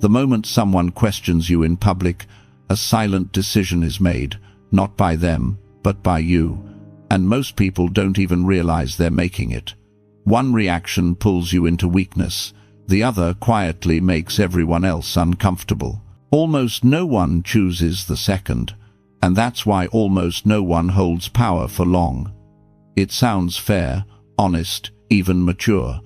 The moment someone questions you in public, a silent decision is made, not by them, but by you, and most people don't even realize they're making it. One reaction pulls you into weakness, the other quietly makes everyone else uncomfortable. Almost no one chooses the second, and that's why almost no one holds power for long. It sounds fair, honest, even mature,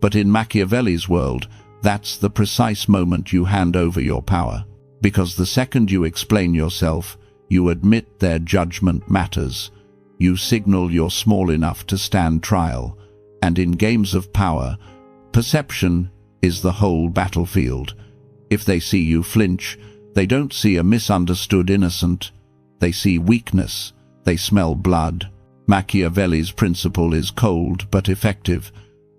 but in Machiavelli's world, that's the precise moment you hand over your power. Because the second you explain yourself, you admit their judgment matters. You signal you're small enough to stand trial. And in games of power, perception is the whole battlefield. If they see you flinch, they don't see a misunderstood innocent. They see weakness. They smell blood. Machiavelli's principle is cold but effective.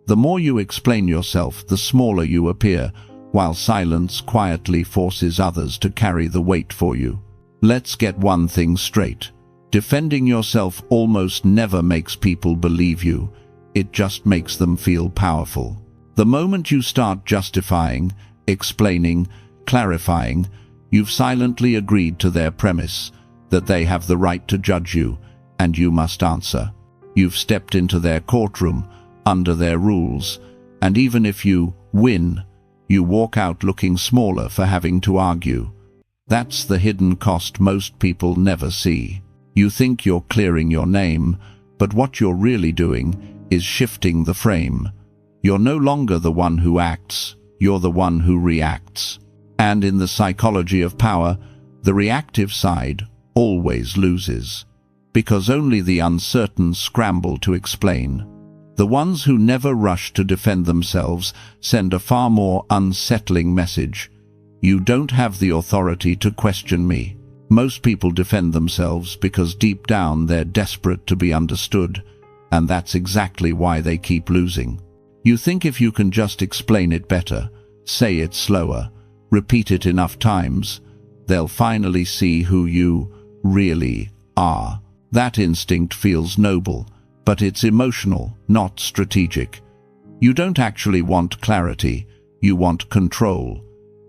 The more you explain yourself, the smaller you appear, while silence quietly forces others to carry the weight for you. Let's get one thing straight. Defending yourself almost never makes people believe you. It just makes them feel powerful. The moment you start justifying, explaining, clarifying, you've silently agreed to their premise, that they have the right to judge you, and you must answer. You've stepped into their courtroom, under their rules, and even if you win, you walk out looking smaller for having to argue. That's the hidden cost most people never see. You think you're clearing your name, but what you're really doing is shifting the frame. You're no longer the one who acts, you're the one who reacts. And in the psychology of power, the reactive side always loses, because only the uncertain scramble to explain. The ones who never rush to defend themselves send a far more unsettling message. You don't have the authority to question me. Most people defend themselves because deep down they're desperate to be understood, and that's exactly why they keep losing. You think if you can just explain it better, say it slower, repeat it enough times, they'll finally see who you really are. That instinct feels noble, but it's emotional, not strategic. You don't actually want clarity, you want control.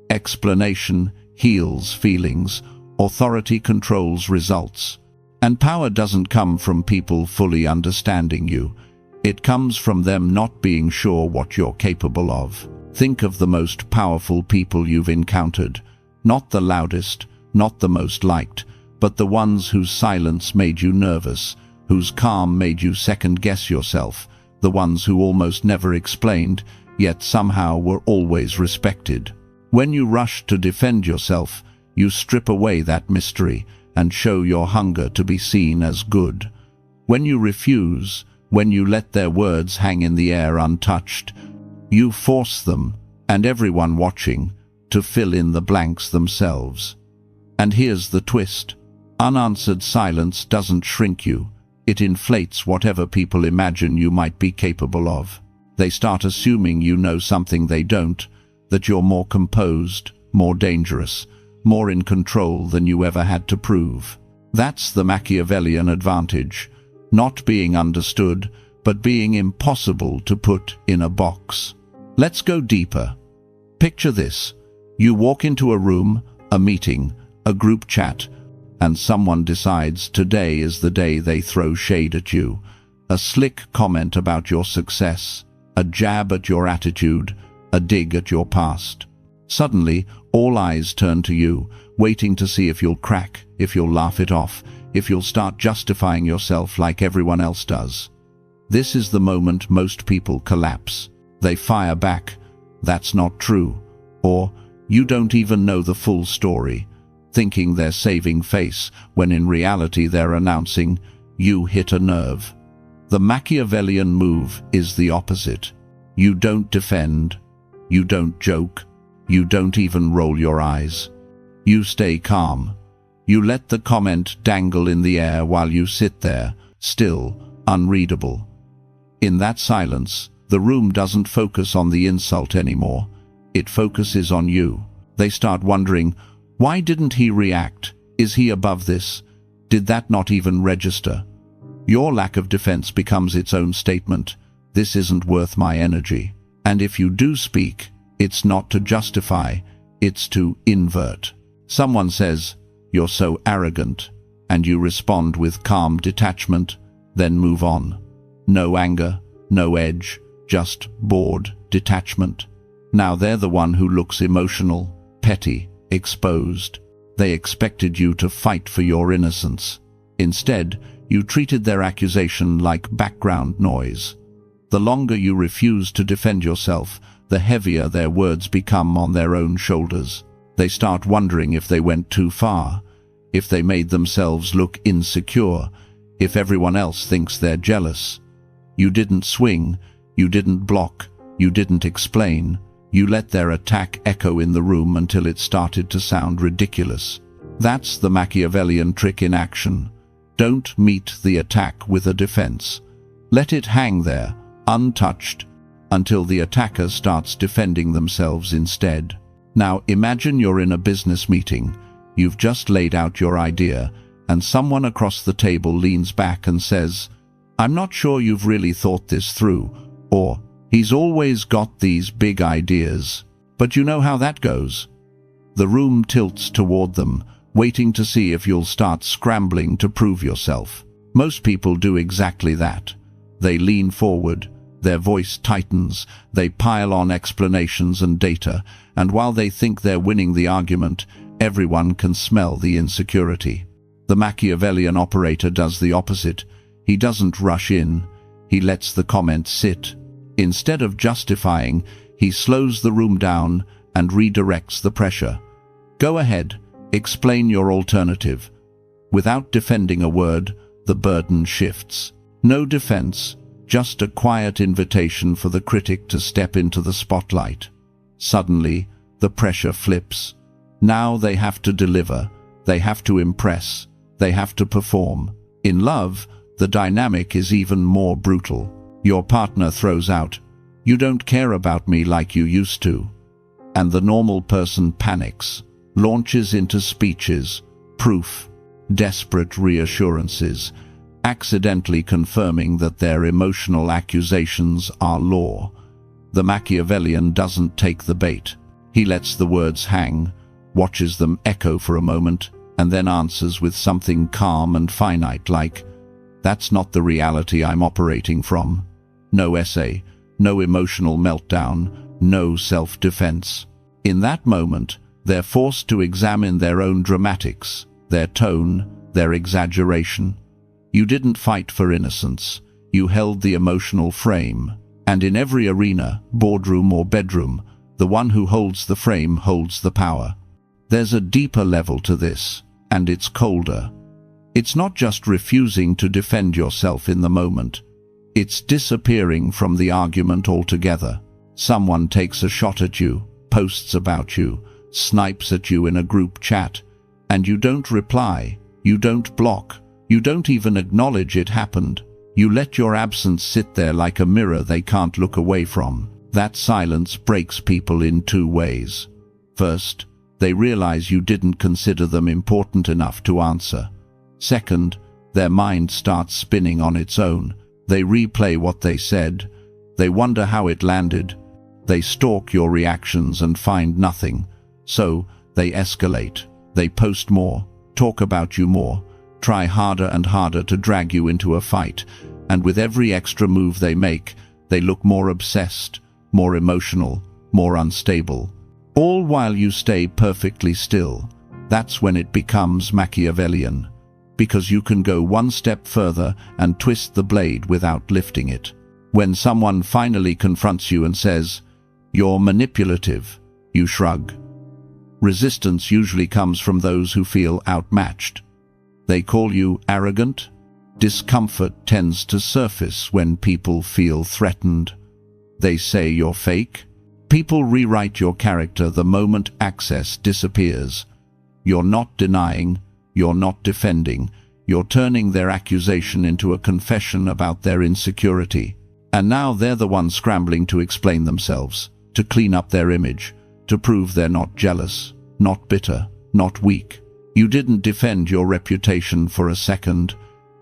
Explanation heals feelings, authority controls results. And power doesn't come from people fully understanding you. It comes from them not being sure what you're capable of. Think of the most powerful people you've encountered. Not the loudest, not the most liked, but the ones whose silence made you nervous, whose calm made you second-guess yourself, the ones who almost never explained, yet somehow were always respected. When you rush to defend yourself, you strip away that mystery and show your hunger to be seen as good. When you refuse, when you let their words hang in the air untouched, you force them, and everyone watching, to fill in the blanks themselves. And here's the twist. Unanswered silence doesn't shrink you. It inflates whatever people imagine you might be capable of. They start assuming you know something they don't, that you're more composed, more dangerous, more in control than you ever had to prove. That's the Machiavellian advantage. Not being understood, but being impossible to put in a box. Let's go deeper. Picture this. You walk into a room, a meeting, a group chat, and someone decides today is the day they throw shade at you. A slick comment about your success, a jab at your attitude, a dig at your past. Suddenly, all eyes turn to you, waiting to see if you'll crack, if you'll laugh it off, if you'll start justifying yourself like everyone else does. This is the moment most people collapse. They fire back, "That's not true," or "You don't even know the full story," thinking they're saving face, when in reality they're announcing, "You hit a nerve." The Machiavellian move is the opposite. You don't defend, you don't joke, you don't even roll your eyes. You stay calm. You let the comment dangle in the air while you sit there, still, unreadable. In that silence, the room doesn't focus on the insult anymore. It focuses on you. They start wondering, why didn't he react? Is he above this? Did that not even register? Your lack of defense becomes its own statement. This isn't worth my energy. And if you do speak, it's not to justify, it's to invert. Someone says, "You're so arrogant," and you respond with calm detachment, then move on. No anger, no edge, just bored detachment. Now they're the one who looks emotional, petty, exposed. They expected you to fight for your innocence. Instead, you treated their accusation like background noise. The longer you refuse to defend yourself, the heavier their words become on their own shoulders. They start wondering if they went too far, if they made themselves look insecure, if everyone else thinks they're jealous. You didn't swing, you didn't block, you didn't explain. You let their attack echo in the room until it started to sound ridiculous. That's the Machiavellian trick in action. Don't meet the attack with a defense. Let it hang there, untouched, until the attacker starts defending themselves instead. Now imagine you're in a business meeting. You've just laid out your idea, and someone across the table leans back and says, "I'm not sure you've really thought this through," or "He's always got these big ideas." But you know how that goes. The room tilts toward them, waiting to see if you'll start scrambling to prove yourself. Most people do exactly that. They lean forward, their voice tightens, they pile on explanations and data, and while they think they're winning the argument, everyone can smell the insecurity. The Machiavellian operator does the opposite. He doesn't rush in. He lets the comment sit. Instead of justifying, he slows the room down and redirects the pressure. Go ahead, explain your alternative. Without defending a word, the burden shifts. No defense, just a quiet invitation for the critic to step into the spotlight. Suddenly, the pressure flips. Now they have to deliver, they have to impress, they have to perform. In love, the dynamic is even more brutal. Your partner throws out, "You don't care about me like you used to." And the normal person panics, launches into speeches, proof, desperate reassurances, accidentally confirming that their emotional accusations are law. The Machiavellian doesn't take the bait. He lets the words hang, watches them echo for a moment, and then answers with something calm and finite like, "That's not the reality I'm operating from." No essay, no emotional meltdown, no self-defense. In that moment, they're forced to examine their own dramatics, their tone, their exaggeration. You didn't fight for innocence. You held the emotional frame. And in every arena, boardroom or bedroom, the one who holds the frame holds the power. There's a deeper level to this, and it's colder. It's not just refusing to defend yourself in the moment. It's disappearing from the argument altogether. Someone takes a shot at you, posts about you, snipes at you in a group chat, and you don't reply, you don't block, you don't even acknowledge it happened. You let your absence sit there like a mirror they can't look away from. That silence breaks people in two ways. First, they realize you didn't consider them important enough to answer. Second, their mind starts spinning on its own. They replay what they said. They wonder how it landed. They stalk your reactions and find nothing. So, they escalate. They post more, talk about you more, try harder and harder to drag you into a fight. And with every extra move they make, they look more obsessed, more emotional, more unstable. All while you stay perfectly still. That's when it becomes Machiavellian. Because you can go one step further and twist the blade without lifting it. When someone finally confronts you and says, "You're manipulative," you shrug. Resistance usually comes from those who feel outmatched. They call you arrogant. Discomfort tends to surface when people feel threatened. They say you're fake. People rewrite your character the moment access disappears. You're not denying, you're not defending, you're turning their accusation into a confession about their insecurity. And now they're the ones scrambling to explain themselves, to clean up their image, to prove they're not jealous, not bitter, not weak. You didn't defend your reputation for a second.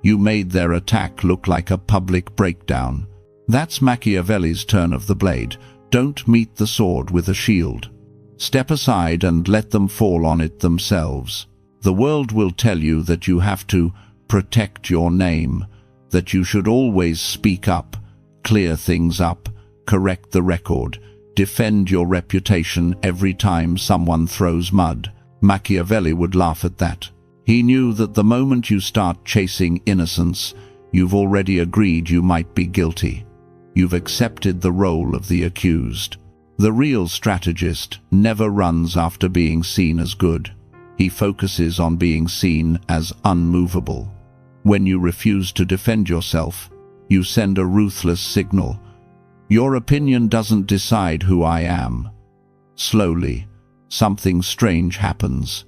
You made their attack look like a public breakdown. That's Machiavelli's turn of the blade. Don't meet the sword with a shield. Step aside and let them fall on it themselves. The world will tell you that you have to protect your name, that you should always speak up, clear things up, correct the record, defend your reputation every time someone throws mud. Machiavelli would laugh at that. He knew that the moment you start chasing innocence, you've already agreed you might be guilty. You've accepted the role of the accused. The real strategist never runs after being seen as good. He focuses on being seen as unmovable. When you refuse to defend yourself, you send a ruthless signal. Your opinion doesn't decide who I am. Slowly, something strange happens.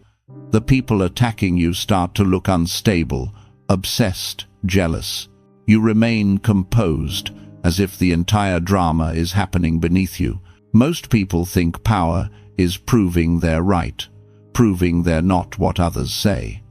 The people attacking you start to look unstable, obsessed, jealous. You remain composed, as if the entire drama is happening beneath you. Most people think power is proving they're right, proving they're not what others say.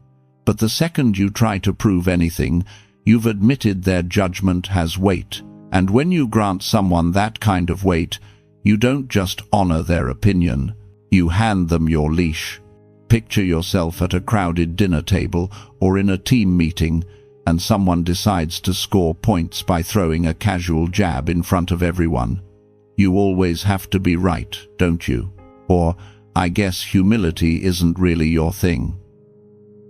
But the second you try to prove anything, you've admitted their judgment has weight. And when you grant someone that kind of weight, you don't just honor their opinion, you hand them your leash. Picture yourself at a crowded dinner table or in a team meeting, and someone decides to score points by throwing a casual jab in front of everyone. You always have to be right, don't you? Or, I guess humility isn't really your thing.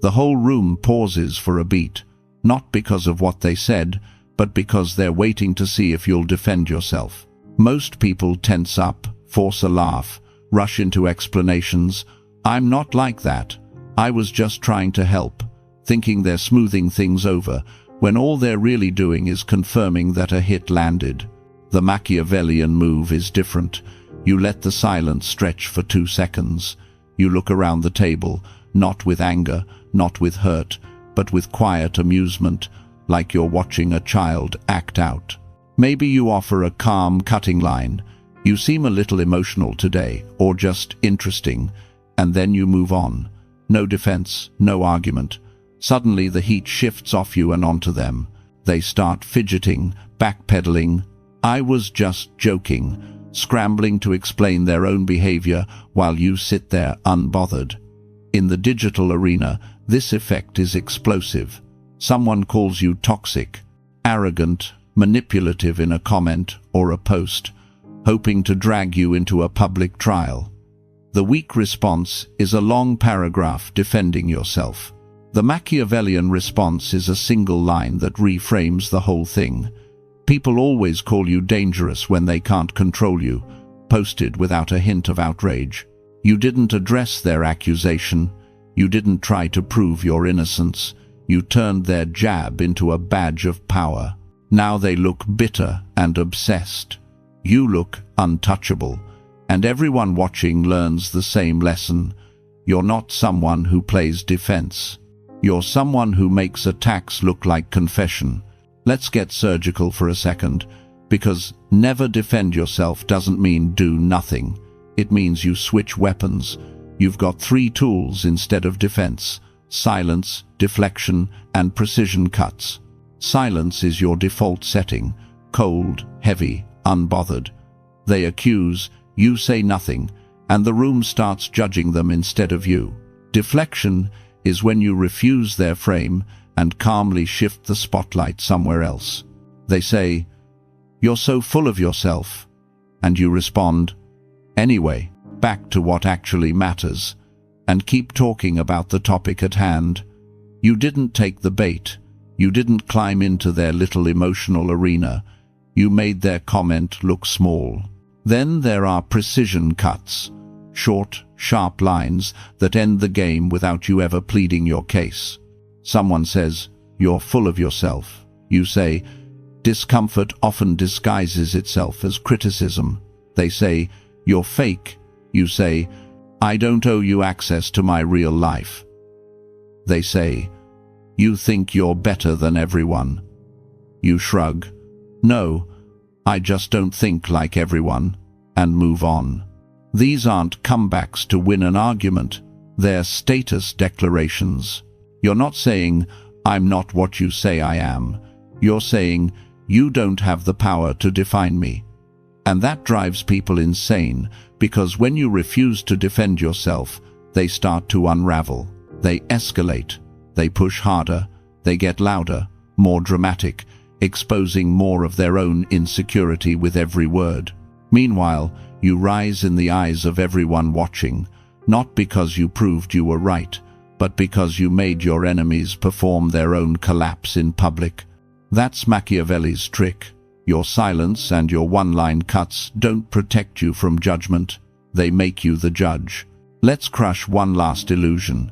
The whole room pauses for a beat, not because of what they said, but because they're waiting to see if you'll defend yourself. Most people tense up, force a laugh, rush into explanations. I'm not like that. I was just trying to help, thinking they're smoothing things over, when all they're really doing is confirming that a hit landed. The Machiavellian move is different. You let the silence stretch for 2 seconds. You look around the table, not with anger, not with hurt, but with quiet amusement, like you're watching a child act out. Maybe you offer a calm, cutting line. You seem a little emotional today, or just interesting, and then you move on. No defense, no argument. Suddenly the heat shifts off you and onto them. They start fidgeting, backpedaling. I was just joking, scrambling to explain their own behavior while you sit there unbothered. In the digital arena, this effect is explosive. Someone calls you toxic, arrogant, manipulative in a comment or a post, hoping to drag you into a public trial. The weak response is a long paragraph defending yourself. The Machiavellian response is a single line that reframes the whole thing. People always call you dangerous when they can't control you, posted without a hint of outrage. You didn't address their accusation. You didn't try to prove your innocence. You turned their jab into a badge of power. Now they look bitter and obsessed. You look untouchable, and everyone watching learns the same lesson. You're not someone who plays defense. You're someone who makes attacks look like confession. Let's get surgical for a second, because never defend yourself doesn't mean do nothing. It means you switch weapons. You've got 3 tools instead of defense: silence, deflection, and precision cuts. Silence is your default setting, cold, heavy, unbothered. They accuse, you say nothing, and the room starts judging them instead of you. Deflection is when you refuse their frame and calmly shift the spotlight somewhere else. They say, "You're so full of yourself," and you respond, "Anyway, back to what actually matters," and keep talking about the topic at hand. You didn't take the bait. You didn't climb into their little emotional arena. You made their comment look small. Then there are precision cuts, short, sharp lines that end the game without you ever pleading your case. Someone says, "You're full of yourself." You say, "Discomfort often disguises itself as criticism." They say, "You're fake." You say, "I don't owe you access to my real life." They say, "You think you're better than everyone." You shrug, "No, I just don't think like everyone," and move on. These aren't comebacks to win an argument. They're status declarations. You're not saying, "I'm not what you say I am." You're saying, "You don't have the power to define me." And that drives people insane, Because when you refuse to defend yourself, they start to unravel. They escalate. They push harder. They get louder, more dramatic, exposing more of their own insecurity with every word. Meanwhile, you rise in the eyes of everyone watching, not because you proved you were right, but because you made your enemies perform their own collapse in public. That's Machiavelli's trick. Your silence and your one-line cuts don't protect you from judgment. They make you the judge. Let's crush one last illusion.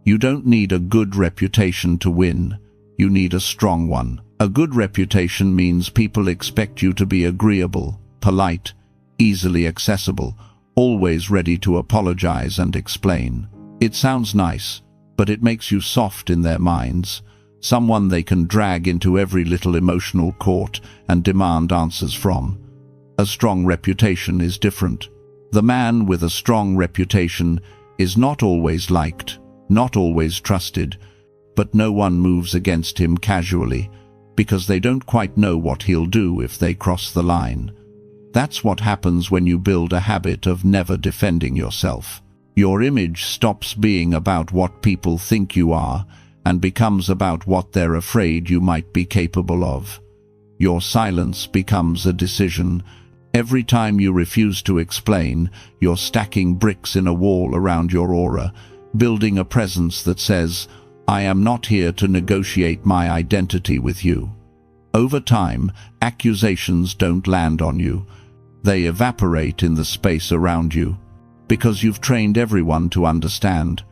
You don't need a good reputation to win. You need a strong one. A good reputation means people expect you to be agreeable, polite, easily accessible, always ready to apologize and explain. It sounds nice, but it makes you soft in their minds. Someone they can drag into every little emotional court and demand answers from. A strong reputation is different. The man with a strong reputation is not always liked, not always trusted, but no one moves against him casually, because they don't quite know what he'll do if they cross the line. That's what happens when you build a habit of never defending yourself. Your image stops being about what people think you are and becomes about what they're afraid you might be capable of. Your silence becomes a decision. Every time you refuse to explain, you're stacking bricks in a wall around your aura, building a presence that says, "I am not here to negotiate my identity with you." Over time, accusations don't land on you. They evaporate in the space around you, because you've trained everyone to understand.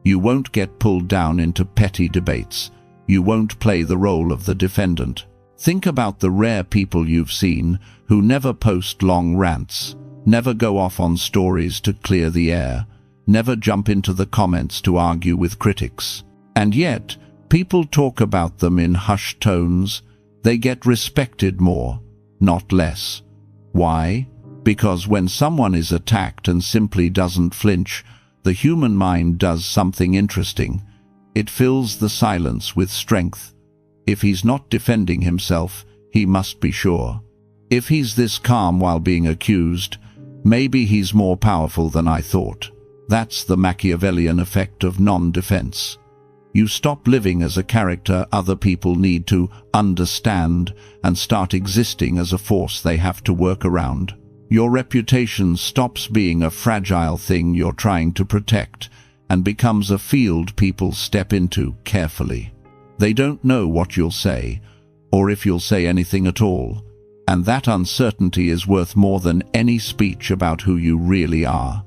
You won't get pulled down into petty debates. You won't play the role of the defendant. Think about the rare people you've seen who never post long rants, never go off on stories to clear the air, never jump into the comments to argue with critics. And yet, people talk about them in hushed tones. They get respected more, not less. Why? Because when someone is attacked and simply doesn't flinch, the human mind does something interesting. It fills the silence with strength. If he's not defending himself, he must be sure. If he's this calm while being accused, maybe he's more powerful than I thought. That's the Machiavellian effect of non-defense. You stop living as a character other people need to understand and start existing as a force they have to work around. Your reputation stops being a fragile thing you're trying to protect and becomes a field people step into carefully. They don't know what you'll say, or if you'll say anything at all, and that uncertainty is worth more than any speech about who you really are.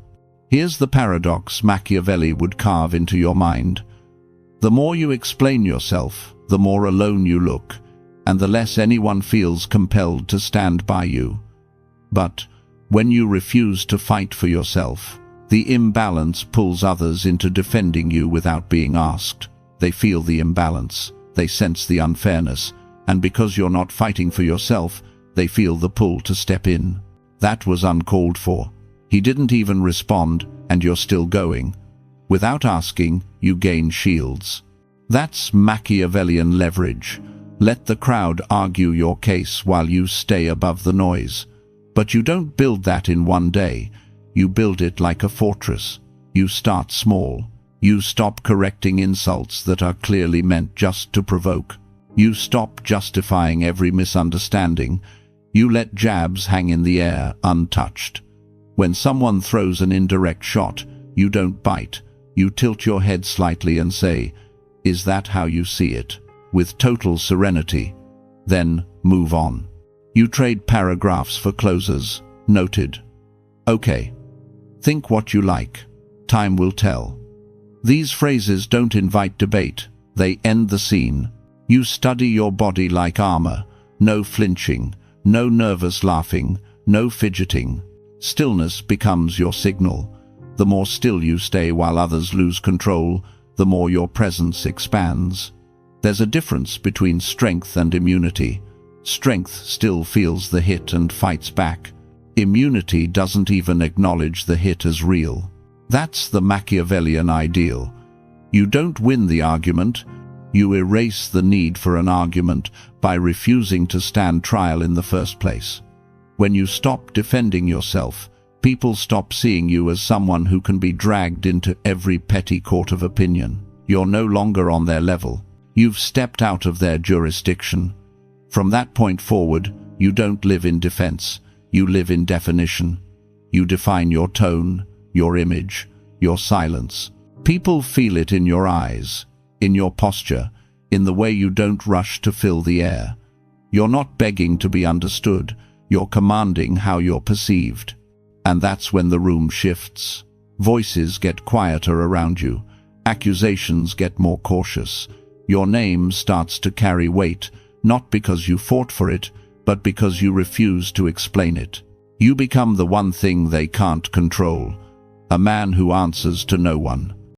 Here's the paradox Machiavelli would carve into your mind. The more you explain yourself, the more alone you look, and the less anyone feels compelled to stand by you. But when you refuse to fight for yourself, the imbalance pulls others into defending you without being asked. They feel the imbalance, they sense the unfairness, and because you're not fighting for yourself, they feel the pull to step in. That was uncalled for. He didn't even respond, and you're still going. Without asking, you gain shields. That's Machiavellian leverage. Let the crowd argue your case while you stay above the noise. But you don't build that in one day. You build it like a fortress. You start small. You stop correcting insults that are clearly meant just to provoke. You stop justifying every misunderstanding. You let jabs hang in the air untouched. When someone throws an indirect shot, you don't bite. You tilt your head slightly and say, "Is that how you see it?" with total serenity. Then move on. You trade paragraphs for closers. Noted. Okay. Think what you like. Time will tell. These phrases don't invite debate. They end the scene. You study your body like armor. No flinching, no nervous laughing, no fidgeting. Stillness becomes your signal. The more still you stay while others lose control, the more your presence expands. There's a difference between strength and immunity. Strength still feels the hit and fights back. Immunity doesn't even acknowledge the hit as real. That's the Machiavellian ideal. You don't win the argument. You erase the need for an argument by refusing to stand trial in the first place. When you stop defending yourself, People stop seeing you as someone who can be dragged into every petty court of opinion. You're no longer on their level. You've stepped out of their jurisdiction. From that point forward, you don't live in defense. You live in definition. You define your tone, your image, your silence. People feel it in your eyes, in your posture, in the way you don't rush to fill the air. You're not begging to be understood. You're commanding how you're perceived. And that's when the room shifts. Voices get quieter around you. Accusations get more cautious. Your name starts to carry weight, not because you fought for it, but because you refuse to explain it. You become the one thing they can't control, a man who answers to no one.